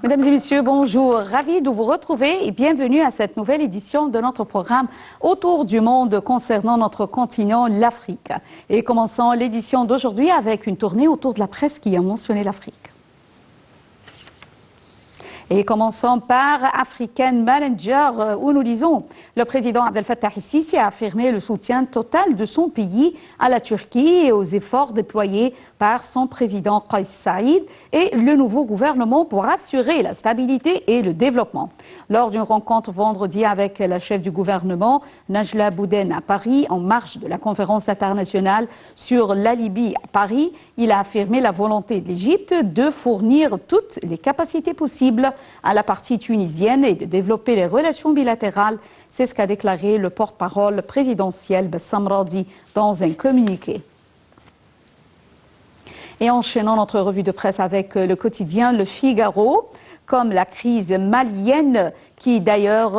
Mesdames et messieurs, bonjour. Ravi de vous retrouver et bienvenue à cette nouvelle édition de notre programme Autour du monde concernant notre continent, l'Afrique. Et commençons l'édition d'aujourd'hui avec une tournée autour de la presse qui a mentionné l'Afrique. Et commençons par African Manager, où nous lisons le président Abdel Fattah el-Sisi a affirmé le soutien total de son pays à la Turquie et aux efforts déployés par son président Kais Saïd et le nouveau gouvernement pour assurer la stabilité et le développement. Lors d'une rencontre vendredi avec la chef du gouvernement, Najla Bouden, à Paris, en marge de la conférence internationale sur la Libye à Paris, il a affirmé la volonté de l'Égypte de fournir toutes les capacités possibles à la partie tunisienne et de développer les relations bilatérales. C'est ce qu'a déclaré le porte-parole présidentiel Bassam Radi dans un communiqué. Et enchaînons notre revue de presse avec le quotidien Le Figaro, comme la crise malienne qui d'ailleurs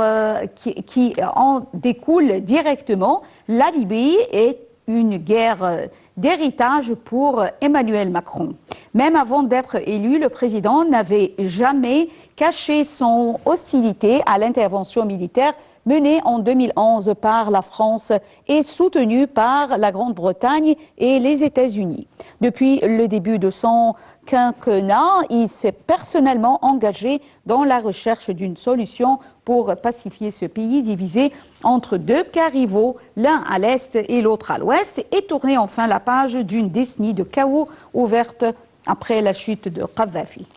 en découle directement. La Libye est une guerre d'héritage pour Emmanuel Macron. Même avant d'être élu, le président n'avait jamais caché son hostilité à l'intervention militaire menée en 2011 par la France et soutenue par la Grande-Bretagne et les États-Unis. Depuis le début de son quinquennat, il s'est personnellement engagé dans la recherche d'une solution pour pacifier ce pays divisé entre deux cas rivaux, l'un à l'est et l'autre à l'ouest, et tourner enfin la page d'une décennie de chaos ouverte après la chute de Kadhafi.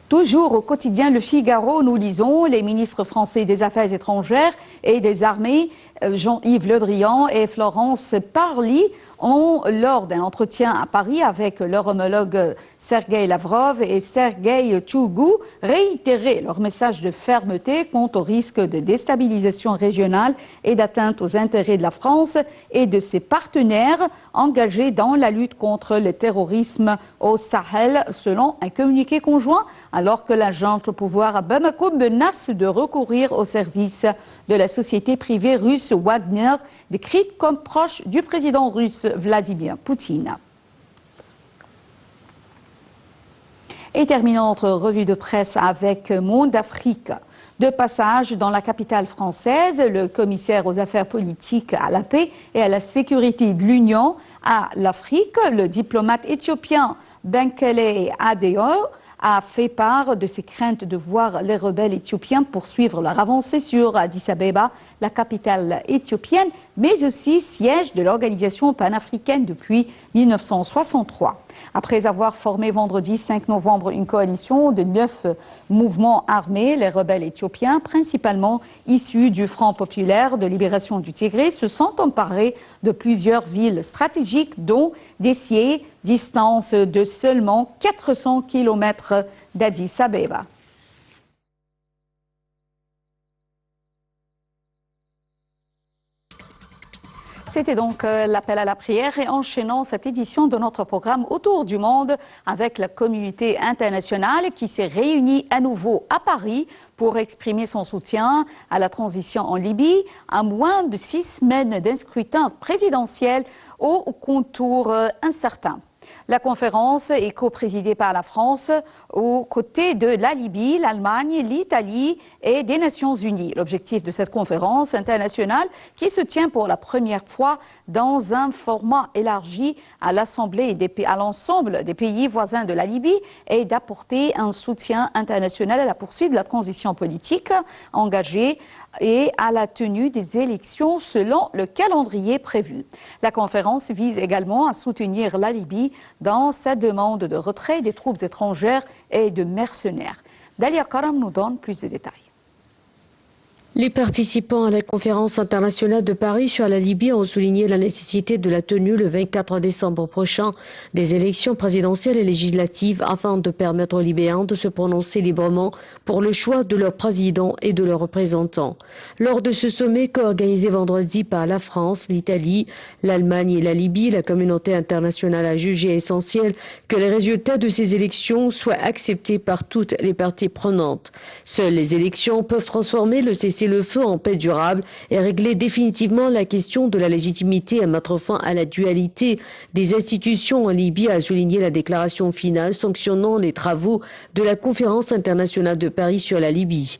Toujours au quotidien Le Figaro, nous lisons les ministres français des Affaires étrangères et des Armées, Jean-Yves Le Drian et Florence Parly, ont, lors d'un entretien à Paris avec leur homologue Sergueï Lavrov et Sergueï Tchougou, réitéré leur message de fermeté quant au risque de déstabilisation régionale et d'atteinte aux intérêts de la France et de ses partenaires engagés dans la lutte contre le terrorisme au Sahel, selon un communiqué conjoint, alors que la junte au pouvoir à Bamako menace de recourir au service de la société privée russe Wagner, décrite comme proche du président russe Vladimir Poutine. Et terminons notre revue de presse avec Monde Afrique. De passage dans la capitale française, le commissaire aux affaires politiques, à la paix et à la sécurité de l'Union à l'Afrique, le diplomate éthiopien Benkele Adebayo, a fait part de ses craintes de voir les rebelles éthiopiens poursuivre leur avancée sur Addis Abeba, la capitale éthiopienne, mais aussi siège de l'organisation panafricaine depuis 1963. Après avoir formé vendredi 5 novembre une coalition de 9 mouvements armés, les rebelles éthiopiens, principalement issus du Front populaire de libération du Tigré, se sont emparés de plusieurs villes stratégiques, dont Dessie, distance de seulement 400 km d'Addis Abeba. C'était donc l'appel à la prière et enchaînant cette édition de notre programme Autour du monde avec la communauté internationale qui s'est réunie à nouveau à Paris pour exprimer son soutien à la transition en Libye à moins de 6 semaines d'un scrutin présidentiel aux contours incertains. La conférence est co-présidée par la France aux côtés de la Libye, l'Allemagne, l'Italie et des Nations Unies. L'objectif de cette conférence internationale, qui se tient pour la première fois dans un format élargi à l'Assemblée et à l'ensemble des pays voisins de la Libye, est d'apporter un soutien international à la poursuite de la transition politique engagée et à la tenue des élections selon le calendrier prévu. La conférence vise également à soutenir la Libye dans sa demande de retrait des troupes étrangères et de mercenaires. Dalia Karam nous donne plus de détails. Les participants à la conférence internationale de Paris sur la Libye ont souligné la nécessité de la tenue le 24 décembre prochain des élections présidentielles et législatives afin de permettre aux Libéens de se prononcer librement pour le choix de leur président et de leurs représentants. Lors de ce sommet co-organisé vendredi par la France, l'Italie, l'Allemagne et la Libye, la communauté internationale a jugé essentiel que les résultats de ces élections soient acceptés par toutes les parties prenantes. Seules les élections peuvent transformer le cessez cessez-le-feu en paix durable et régler définitivement la question de la légitimité et mettre fin à la dualité des institutions en Libye, a souligné la déclaration finale sanctionnant les travaux de la Conférence internationale de Paris sur la Libye.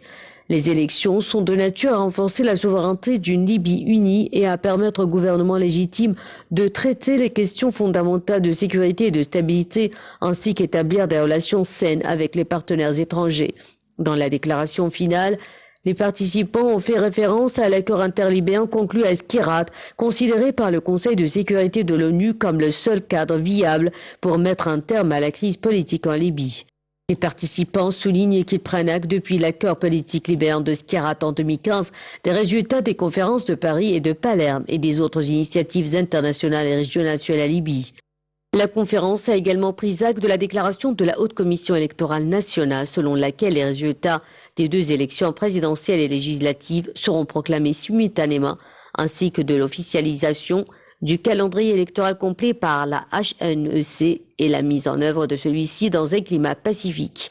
Les élections sont de nature à renforcer la souveraineté d'une Libye unie et à permettre au gouvernement légitime de traiter les questions fondamentales de sécurité et de stabilité, ainsi qu'établir des relations saines avec les partenaires étrangers. Dans la déclaration finale, les participants ont fait référence à l'accord interlibéen conclu à Skhirat, considéré par le Conseil de sécurité de l'ONU comme le seul cadre viable pour mettre un terme à la crise politique en Libye. Les participants soulignent qu'ils prennent acte depuis l'accord politique libéen de Skhirat en 2015 des résultats des conférences de Paris et de Palerme et des autres initiatives internationales et régionales sur la Libye. La conférence a également pris acte de la déclaration de la Haute Commission électorale nationale selon laquelle les résultats des 2 élections présidentielles et législatives seront proclamés simultanément, ainsi que de l'officialisation du calendrier électoral complet par la HNEC et la mise en œuvre de celui-ci dans un climat pacifique.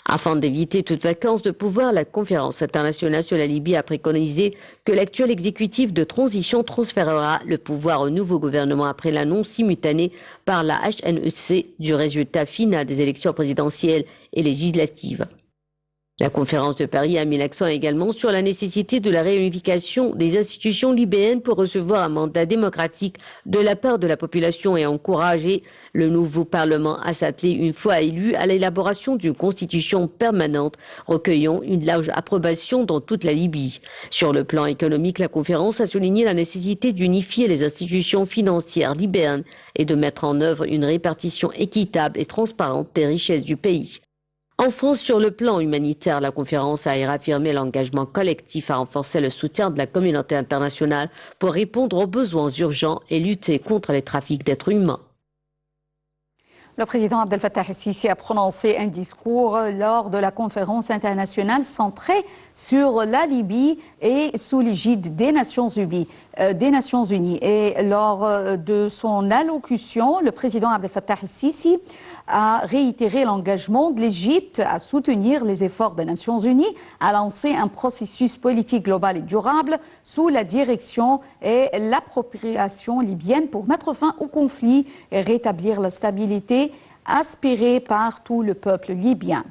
Afin d'éviter toute vacance de pouvoir, la Conférence internationale sur la Libye a préconisé que l'actuel exécutif de transition transférera le pouvoir au nouveau gouvernement après l'annonce simultanée par la HNEC du résultat final des élections présidentielles et législatives. La conférence de Paris a mis l'accent également sur la nécessité de la réunification des institutions libyennes pour recevoir un mandat démocratique de la part de la population et encourager le nouveau Parlement à s'atteler une fois élu à l'élaboration d'une constitution permanente recueillant une large approbation dans toute la Libye. Sur le plan économique, la conférence a souligné la nécessité d'unifier les institutions financières libyennes et de mettre en œuvre une répartition équitable et transparente des richesses du pays. En France, sur le plan humanitaire, la conférence a réaffirmé l'engagement collectif à renforcer le soutien de la communauté internationale pour répondre aux besoins urgents et lutter contre les trafics d'êtres humains. Le président Abdel Fattah el-Sisi a prononcé un discours lors de la conférence internationale centrée sur la Libye et sous l'égide des Nations Unies. Et lors de son allocution, le président Abdel Fattah el-Sisi a réitéré l'engagement de l'Égypte à soutenir les efforts des Nations Unies, à lancer un processus politique global et durable sous la direction et l'appropriation libyenne pour mettre fin au conflit et rétablir la stabilité aspirée par tout le peuple libyen.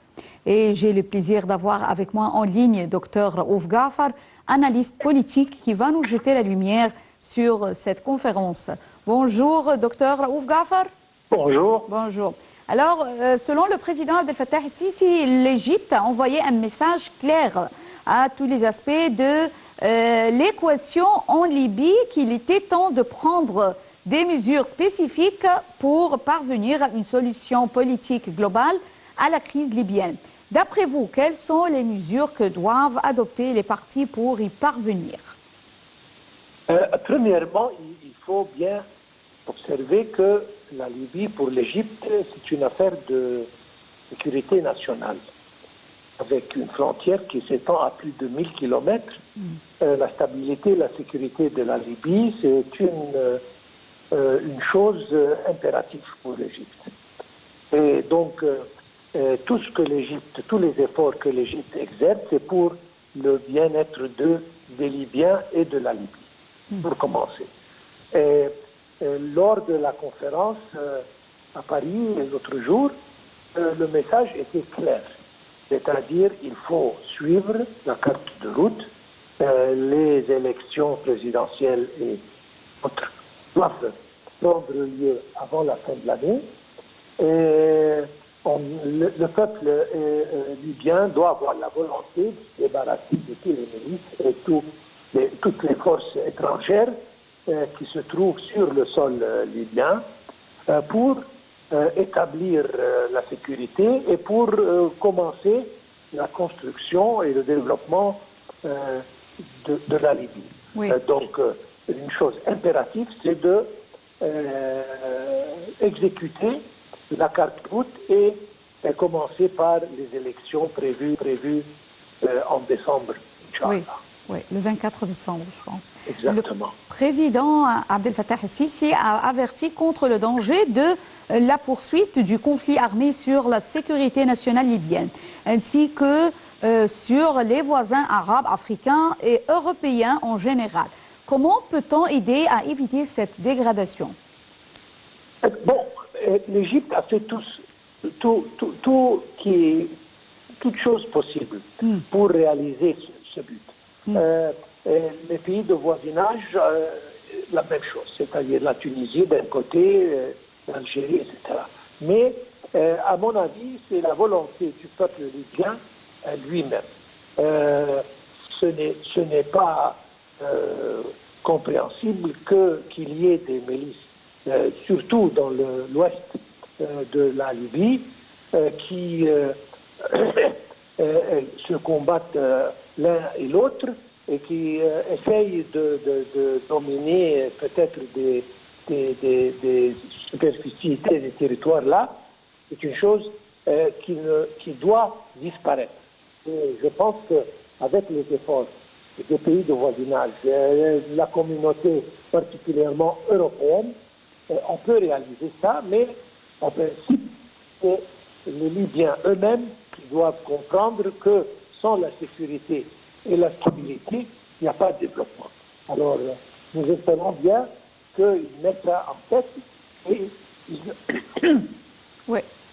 Et j'ai le plaisir d'avoir avec moi en ligne Dr Raouf Ghafar, analyste politique, qui va nous jeter la lumière sur cette conférence. Bonjour Dr Raouf Ghafar. Bonjour. Bonjour. Alors, selon le président Abdel Fattah el-Sisi, l'Égypte a envoyé un message clair à tous les aspects de l'équation en Libye, qu'il était temps de prendre des mesures spécifiques pour parvenir à une solution politique globale à la crise libyenne. D'après vous, quelles sont les mesures que doivent adopter les partis pour y parvenir? Premièrement, il faut bien observer que la Libye, pour l'Égypte, c'est une affaire de sécurité nationale, avec une frontière qui s'étend à plus de 1000 kilomètres. La stabilité et la sécurité de la Libye, c'est une chose impérative pour l'Égypte. Et donc, tout ce que l'Égypte, tous les efforts que l'Égypte exerce, c'est pour le bien-être des Libyens et de la Libye, pour commencer. Et lors de la conférence à Paris l'autre jour, le message était clair. C'est-à-dire qu'il faut suivre la carte de route, les élections présidentielles et autres doivent prendre lieu avant la fin de l'année. Le peuple libyen doit avoir la volonté de se débarrasser de tous les milices et toutes les forces étrangères qui se trouvent sur le sol libyen pour établir la sécurité et pour commencer la construction et le développement de la Libye. Oui. Donc, une chose impérative, c'est de exécuter la carte route et commencer par les élections prévues en décembre. Oui. Oui, le 24 décembre, je pense. Exactement. Le président Abdel Fattah el-Sisi a averti contre le danger de la poursuite du conflit armé sur la sécurité nationale libyenne, ainsi que sur les voisins arabes, africains et européens en général. Comment peut-on aider à éviter cette dégradation? Bon, l'Égypte a fait toute chose possible pour réaliser ce but. Les pays de voisinage, la même chose, c'est-à-dire la Tunisie d'un côté, l'Algérie, etc. Mais, à mon avis, c'est la volonté du peuple libyen lui-même. Ce n'est pas compréhensible qu'il y ait des milices, surtout dans l'ouest de la Libye, qui se combattent l'un et l'autre et qui essayent de dominer peut-être des superficies et des territoires là. C'est une chose qui doit disparaître. Et je pense qu'avec les efforts des pays de voisinage, la communauté particulièrement européenne, on peut réaliser ça, mais en principe, c'est les Libyens eux-mêmes qui doivent comprendre que sans la sécurité et la stabilité, il n'y a pas de développement. Alors, nous espérons bien qu'ils mettent ça en tête et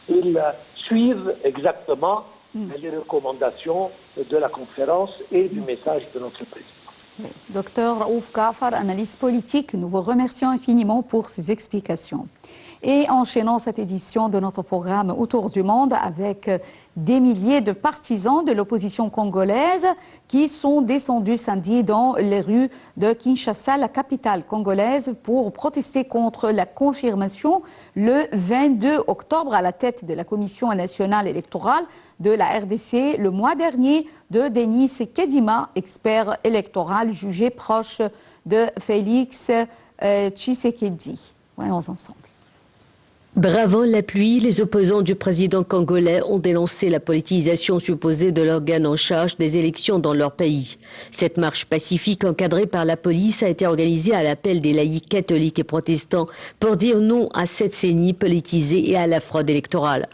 ils suivent exactement les recommandations de la conférence et du message de notre président. Docteur Raouf Gafar, analyste politique, nous vous remercions infiniment pour ces explications. Et enchaînons cette édition de notre programme Autour du monde avec des milliers de partisans de l'opposition congolaise qui sont descendus samedi dans les rues de Kinshasa, la capitale congolaise, pour protester contre la confirmation le 22 octobre à la tête de la Commission nationale électorale de la RDC le mois dernier de Denis Kedima, expert électoral jugé proche de Félix Tshisekedi. Voyons ensemble. Bravant la pluie, les opposants du président congolais ont dénoncé la politisation supposée de l'organe en charge des élections dans leur pays. Cette marche pacifique encadrée par la police a été organisée à l'appel des laïcs catholiques et protestants pour dire non à cette CENI politisée et à la fraude électorale.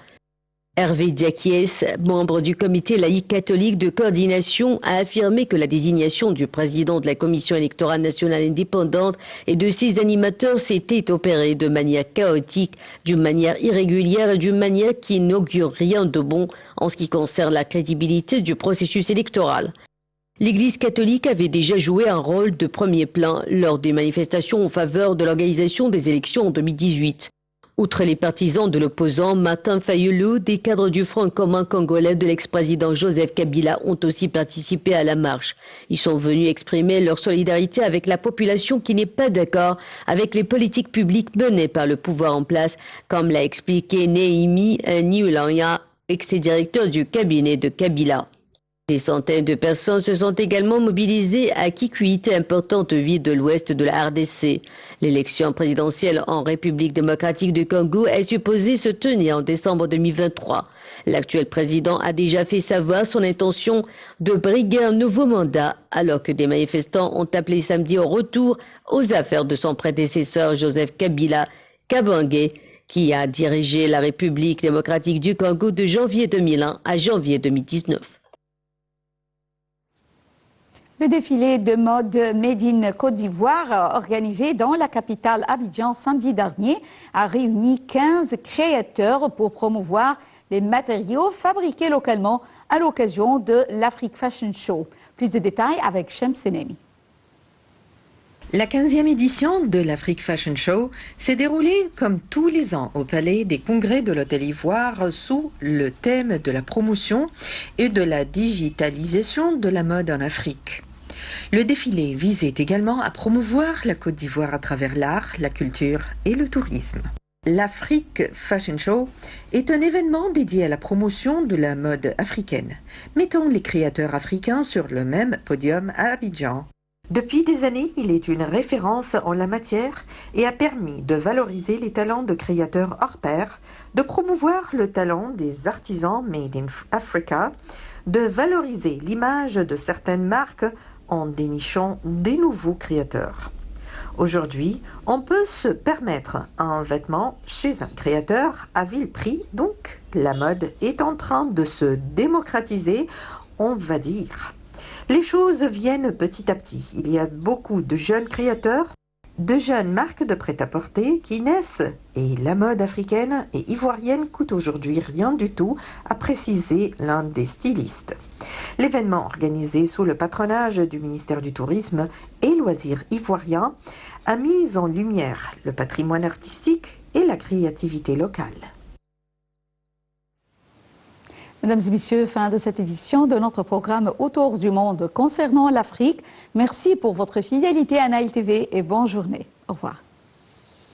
Hervé Diakiès, membre du comité laïque catholique de coordination, a affirmé que la désignation du président de la Commission électorale nationale indépendante et de ses animateurs s'était opérée de manière chaotique, d'une manière irrégulière et d'une manière qui n'augure rien de bon en ce qui concerne la crédibilité du processus électoral. L'Église catholique avait déjà joué un rôle de premier plan lors des manifestations en faveur de l'organisation des élections en 2018. Outre les partisans de l'opposant Martin Fayulu, des cadres du Front commun congolais de l'ex-président Joseph Kabila ont aussi participé à la marche. Ils sont venus exprimer leur solidarité avec la population qui n'est pas d'accord avec les politiques publiques menées par le pouvoir en place, comme l'a expliqué Néhémie Niulanya, ex-directeur du cabinet de Kabila. Des centaines de personnes se sont également mobilisées à Kikwit, importante ville de l'ouest de la RDC. L'élection présidentielle en République démocratique du Congo est supposée se tenir en décembre 2023. L'actuel président a déjà fait savoir son intention de briguer un nouveau mandat, alors que des manifestants ont appelé samedi au retour aux affaires de son prédécesseur Joseph Kabila Kabange, qui a dirigé la République démocratique du Congo de janvier 2001 à janvier 2019. Le défilé de mode Made in Côte d'Ivoire, organisé dans la capitale Abidjan samedi dernier, a réuni 15 créateurs pour promouvoir les matériaux fabriqués localement à l'occasion de l'Afrique Fashion Show. Plus de détails avec Shem Senemi. La 15e édition de l'Afrique Fashion Show s'est déroulée comme tous les ans au Palais des Congrès de l'Hôtel Ivoire sous le thème de la promotion et de la digitalisation de la mode en Afrique. Le défilé visait également à promouvoir la Côte d'Ivoire à travers l'art, la culture et le tourisme. L'Afrique Fashion Show est un événement dédié à la promotion de la mode africaine, mettant les créateurs africains sur le même podium à Abidjan. Depuis des années, il est une référence en la matière et a permis de valoriser les talents de créateurs hors pair, de promouvoir le talent des artisans Made in Africa, de valoriser l'image de certaines marques en dénichant des nouveaux créateurs. Aujourd'hui, on peut se permettre un vêtement chez un créateur à vil prix, donc la mode est en train de se démocratiser, on va dire. Les choses viennent petit à petit. Il y a beaucoup de jeunes créateurs, de jeunes marques de prêt-à-porter qui naissent et la mode africaine et ivoirienne coûte aujourd'hui rien du tout, a précisé l'un des stylistes. L'événement organisé sous le patronage du ministère du Tourisme et Loisirs ivoiriens a mis en lumière le patrimoine artistique et la créativité locale. Mesdames et messieurs, fin de cette édition de notre programme Autour du monde concernant l'Afrique. Merci pour votre fidélité à Nile TV et bonne journée. Au revoir.